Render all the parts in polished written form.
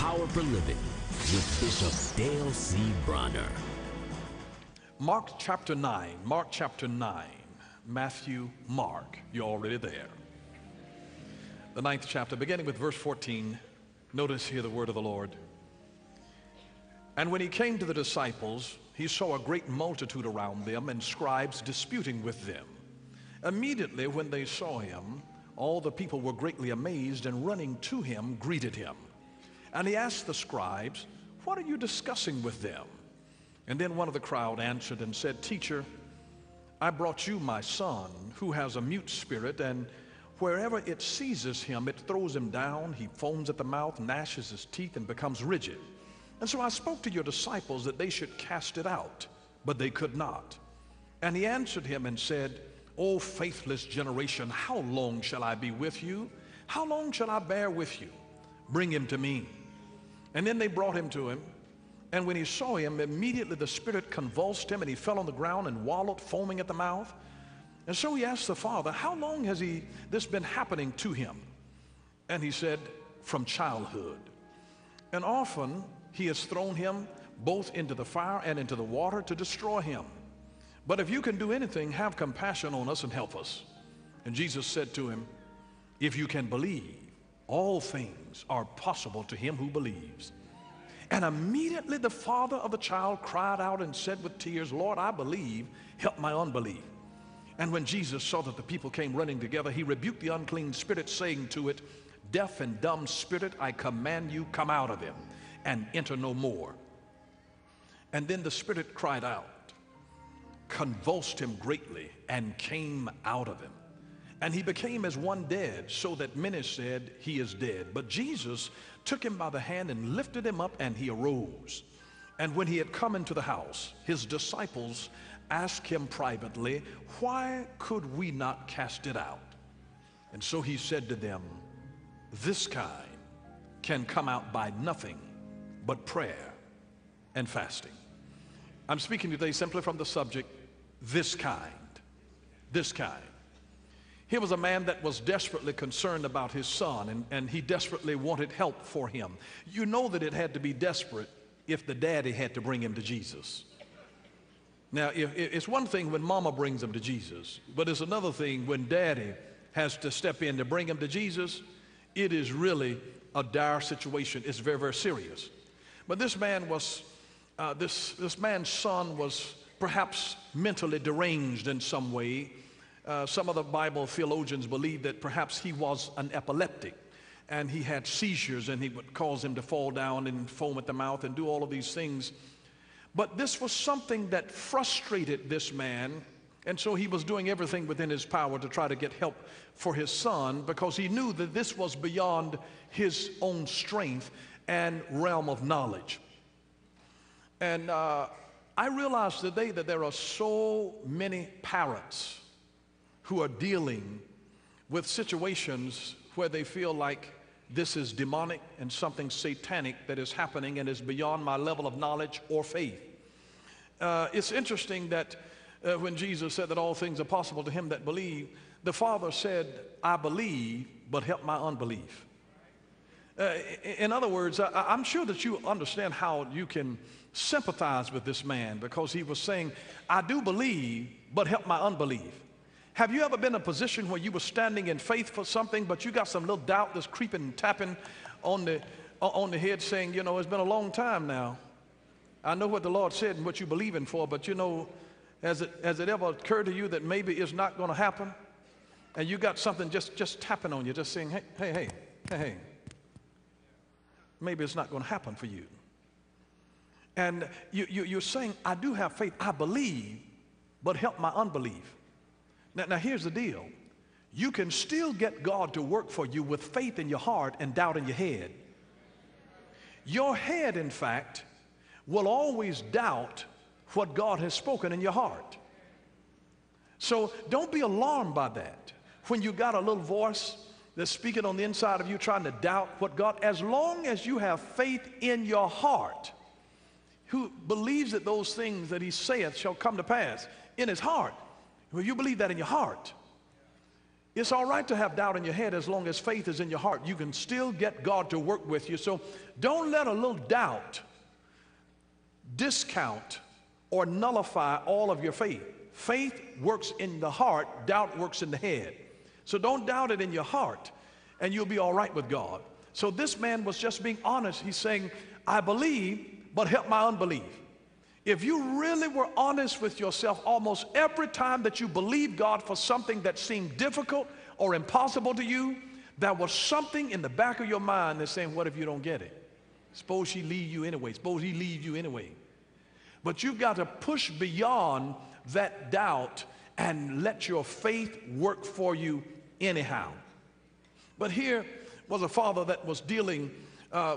Power for Living with Bishop Dale C. Bronner. Mark chapter 9, Mark chapter 9, Matthew, Mark, you're already there. The 9th chapter, beginning with verse 14, notice here the word of the Lord. And when he came to the disciples, he saw a great multitude around them and scribes disputing with them. Immediately when they saw him, all the people were greatly amazed and running to him greeted him. And he asked the scribes, "What are you discussing with them?" And then one of the crowd answered and said, "Teacher, I brought you my son, who has a mute spirit, and wherever it seizes him, it throws him down. He foams at the mouth, gnashes his teeth, and becomes rigid. And so I spoke to your disciples that they should cast it out, but they could not." And he answered him and said, "O faithless generation, how long shall I be with you? How long shall I bear with you? Bring him to me." And then they brought him to him. And when he saw him, immediately the spirit convulsed him, and he fell on the ground and wallowed, foaming at the mouth. And so he asked the father, "How long has this been happening to him?" And he said, "From childhood. And often he has thrown him both into the fire and into the water to destroy him. But if you can do anything, have compassion on us and help us." And Jesus said to him, "If you can believe, all things are possible to him who believes." And immediately the father of the child cried out and said with tears, "Lord, I believe, help my unbelief." And when Jesus saw that the people came running together, he rebuked the unclean spirit, saying to it, "Deaf and dumb spirit, I command you, come out of him and enter no more." And then the spirit cried out, convulsed him greatly, and came out of him. And he became as one dead, so that many said, "He is dead." But Jesus took him by the hand and lifted him up, and he arose. And when he had come into the house, his disciples asked him privately, "Why could we not cast it out?" And so he said to them, "This kind can come out by nothing but prayer and fasting." I'm speaking today simply from the subject, this kind, this kind. Here was a man that was desperately concerned about his son, and he desperately wanted help for him. You know that it had to be desperate if the daddy had to bring him to Jesus. Now, it's one thing when mama brings him to Jesus, but it's another thing when daddy has to step in to bring him to Jesus. It is really a dire situation. It's very, very serious. But this man was, this man's son was perhaps mentally deranged in some way. Some of the Bible theologians believe that perhaps he was an epileptic, and he had seizures, and he would cause him to fall down and foam at the mouth and do all of these things. But this was something that frustrated this man, and so he was doing everything within his power to try to get help for his son, because he knew that this was beyond his own strength and realm of knowledge. And I realize today that there are so many parents who are dealing with situations where they feel like this is demonic and something satanic that is happening and is beyond my level of knowledge or faith. It's interesting that when Jesus said that all things are possible to him that believe, the Father said, "I believe, but help my unbelief." In other words, I'm sure that you understand how you can sympathize with this man, because he was saying, "I do believe, but help my unbelief." Have you ever been in a position where you were standing in faith for something, but you got some little doubt that's creeping and tapping on the head, saying, "You know, it's been a long time now. I know what the Lord said and what you're believing for, but you know, has it ever occurred to you that maybe it's not going to happen?" And you got something just tapping on you, just saying, hey, maybe it's not going to happen for you. And you're saying, "I do have faith, I believe, but help my unbelief." Now here's the deal. You can still get God to work for you with faith in your heart and doubt in your head. Your head, in fact, will always doubt what God has spoken in your heart. So don't be alarmed by that. When you got a little voice that's speaking on the inside of you trying to doubt what God, as long as you have faith in your heart, who believes that those things that he saith shall come to pass in his heart. Well, you believe that in your heart, It's all right to have doubt in your head as long as faith is in your heart. You can still get God to work with you. So don't let a little doubt discount or nullify all of your faith. Faith works in the heart, doubt works in the head. So don't doubt it in your heart, and you'll be all right with God. So this man was just being honest. He's saying, I believe, but help my unbelief. If you really were honest with yourself, almost every time that you believed God for something that seemed difficult or impossible to you, there was something in the back of your mind that's saying, what if you don't get it? Suppose she leave you anyway. Suppose he leaves you anyway. But you've got to push beyond that doubt and let your faith work for you anyhow. But here was a father that was dealing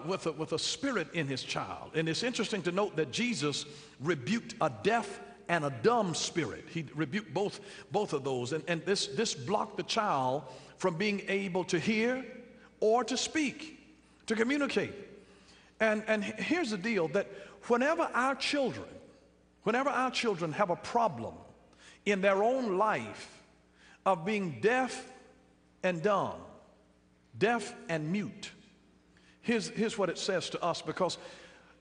with a spirit in his child. And it's interesting to note that Jesus rebuked a deaf and a dumb spirit. He rebuked both of those. And this blocked the child from being able to hear or to speak, to communicate. And here's the deal, that whenever our children have a problem in their own life of being deaf and dumb, deaf and mute, here's what it says to us, because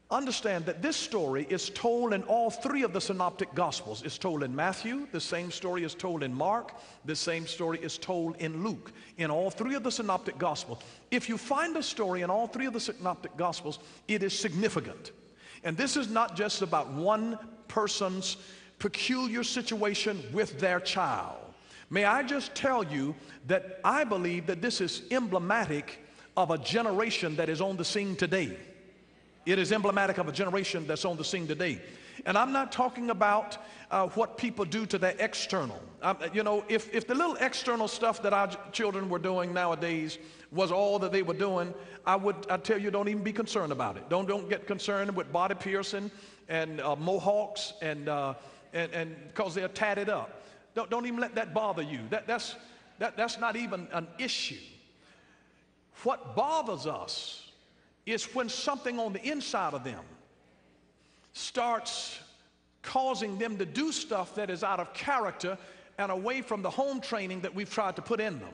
understand that this story is told in all three of the synoptic gospels. It's told in Matthew, the same story is told in Mark, the same story is told in Luke. In all three of the synoptic gospels, if you find a story in all three of the synoptic gospels, it is significant. And this is not just about one person's peculiar situation with their child. May I just tell you that I believe that this is emblematic of a generation that is on the scene today. It is emblematic of a generation that's on the scene today. And I'm not talking about what people do to their external. You know, if the little external stuff that our children were doing nowadays was all that they were doing, I'd tell you, don't even be concerned about it. Don't get concerned with body piercing and mohawks and because they're tatted up. Don't even let that bother you. That's not even an issue. What bothers us is when something on the inside of them starts causing them to do stuff that is out of character and away from the home training that we've tried to put in them.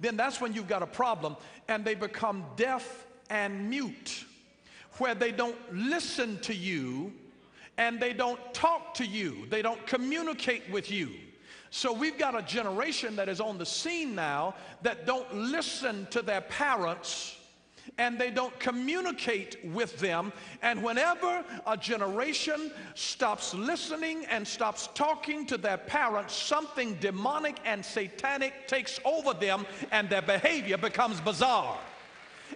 Then that's when you've got a problem, and they become deaf and mute, where they don't listen to you and they don't talk to you. They don't communicate with you. So we've got a generation that is on the scene now that don't listen to their parents and they don't communicate with them. And whenever a generation stops listening and stops talking to their parents, something demonic and satanic takes over them and their behavior becomes bizarre.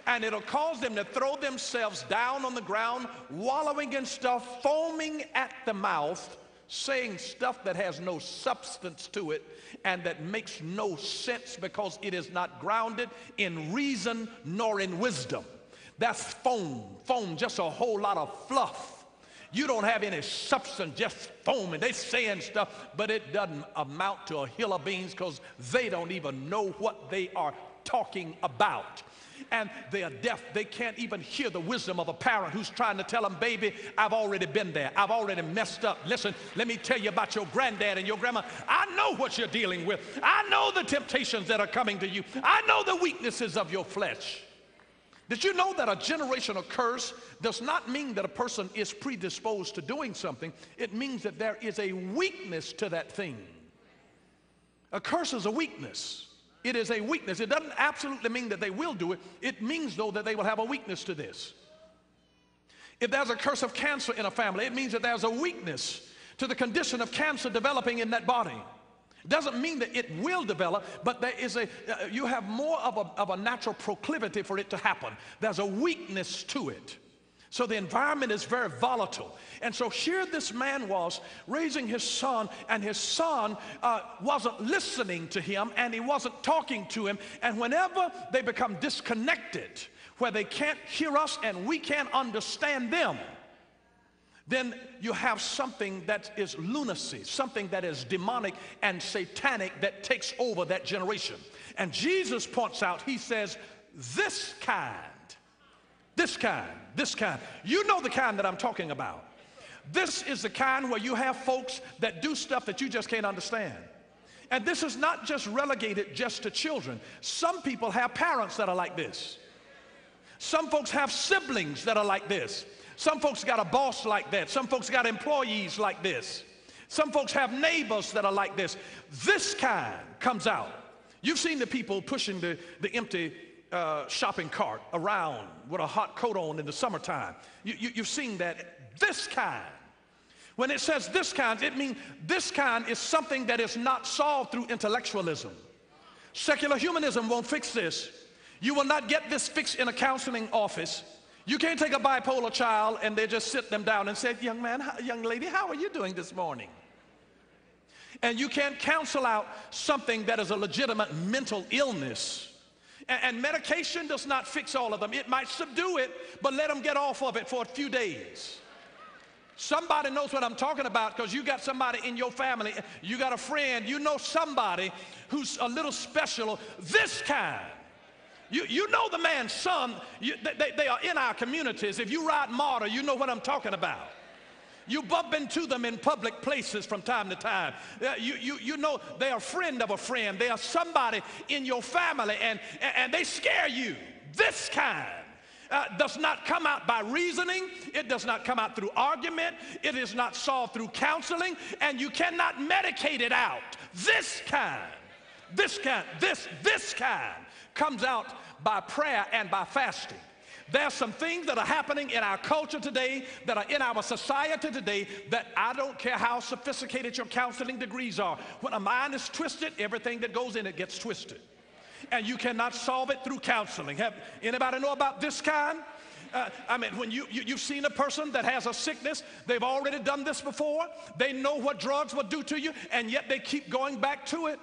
And it'll cause them to throw themselves down on the ground, wallowing in stuff, foaming at the mouth, saying stuff that has no substance to it and that makes no sense because it is not grounded in reason nor in wisdom. That's foam, just a whole lot of fluff. You don't have any substance, just foaming. They're saying stuff, but it doesn't amount to a hill of beans because they don't even know what they are talking about. And they are deaf. They can't even hear the wisdom of a parent who's trying to tell them, baby, I've already been there. I've already messed up. Listen, let me tell you about your granddad and your grandma. I know what you're dealing with. I know the temptations that are coming to you. I know the weaknesses of your flesh. Did you know that a generational curse does not mean that a person is predisposed to doing something? It means that there is a weakness to that thing. A curse is a weakness. It is a weakness. It doesn't absolutely mean that they will do it. It means, though, that they will have a weakness to this. If there's a curse of cancer in a family, it means that there's a weakness to the condition of cancer developing in that body. It doesn't mean that it will develop, but there is you have more of a natural proclivity for it to happen. There's a weakness to it. So the environment is very volatile. And so here this man was raising his son, and his son wasn't listening to him, and he wasn't talking to him. And whenever they become disconnected, where they can't hear us and we can't understand them, then you have something that is lunacy, something that is demonic and satanic that takes over that generation. And Jesus points out, he says, this kind. You know the kind that I'm talking about. This is the kind where you have folks that do stuff that you just can't understand. And this is not just relegated just to children. Some people have parents that are like this. Some folks have siblings that are like this. Some folks got a boss like that. Some folks got employees like this. Some folks have neighbors that are like this. This kind comes out. You've seen the people pushing the empty shopping cart around with a hot coat on in the summertime. You've seen that. This kind. When it says this kind, it means this kind is something that is not solved through intellectualism. Secular humanism won't fix this. You will not get this fixed in a counseling office. You can't take a bipolar child and they just sit them down and say, young man, young lady, how are you doing this morning? And you can't counsel out something that is a legitimate mental illness. And medication does not fix all of them. It might subdue it, but let them get off of it for a few days. Somebody knows what I'm talking about, because you got somebody in your family, you got a friend, you know somebody who's a little special, this kind. You know the man's son, they are in our communities. If you ride martyr, you know what I'm talking about. You bump into them in public places from time to time. You know they are a friend of a friend. They are somebody in your family, and they scare you. This kind does not come out by reasoning. It does not come out through argument. It is not solved through counseling, and you cannot medicate it out. This kind comes out by prayer and by fasting. There's some things that are happening in our culture today, that are in our society today, that I don't care how sophisticated your counseling degrees are. When a mind is twisted, everything that goes in it gets twisted. And you cannot solve it through counseling. Have anybody know about this kind? I mean, when you've seen a person that has a sickness, they've already done this before. They know what drugs will do to you, and yet they keep going back to it.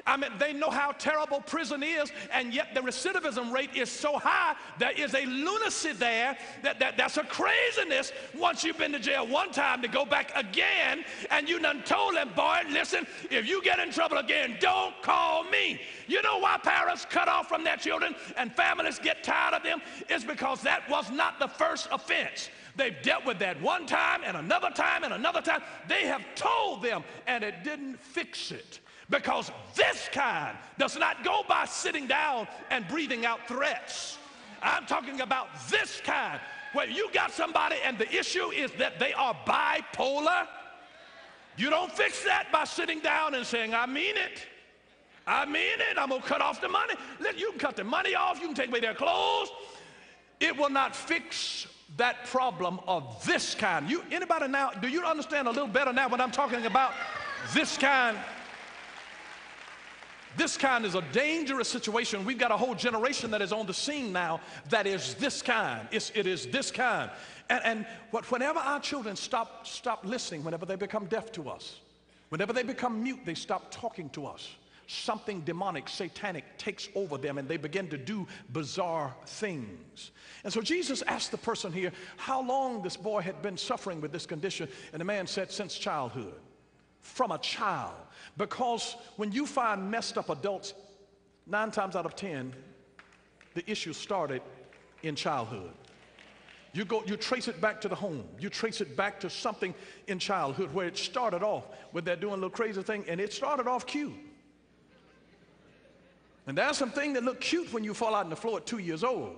I mean, they know how terrible prison is, and yet the recidivism rate is so high. There is a lunacy there, that's a craziness once you've been to jail one time to go back again, and you done told them, boy, listen, if you get in trouble again, don't call me. You know why parents cut off from their children and families get tired of them? It's because that was not the first offense. They've dealt with that one time and another time and another time. They have told them, and it didn't fix it. Because this kind does not go by sitting down and breathing out threats. I'm talking about this kind, where you got somebody and the issue is that they are bipolar. You don't fix that by sitting down and saying, I mean it. I mean it. I'm going to cut off the money. You can cut the money off. You can take away their clothes. It will not fix that problem of this kind. Anybody now, do you understand a little better now what I'm talking about? This kind. This kind is a dangerous situation. We've got a whole generation that is on the scene now that is this kind. It is this kind. And whenever our children stop listening, whenever they become deaf to us, whenever they become mute, they stop talking to us. Something demonic, satanic takes over them, and they begin to do bizarre things. And so Jesus asked the person here how long this boy had been suffering with this condition, and the man said, since childhood. From a child. Because when you find messed up adults, 9 times out of 10, the issue started in childhood. You trace it back to the home. You trace it back to something in childhood where it started off with that doing a little crazy thing, and it started off cute. And there's some things that look cute when you fall out on the floor at 2 years old.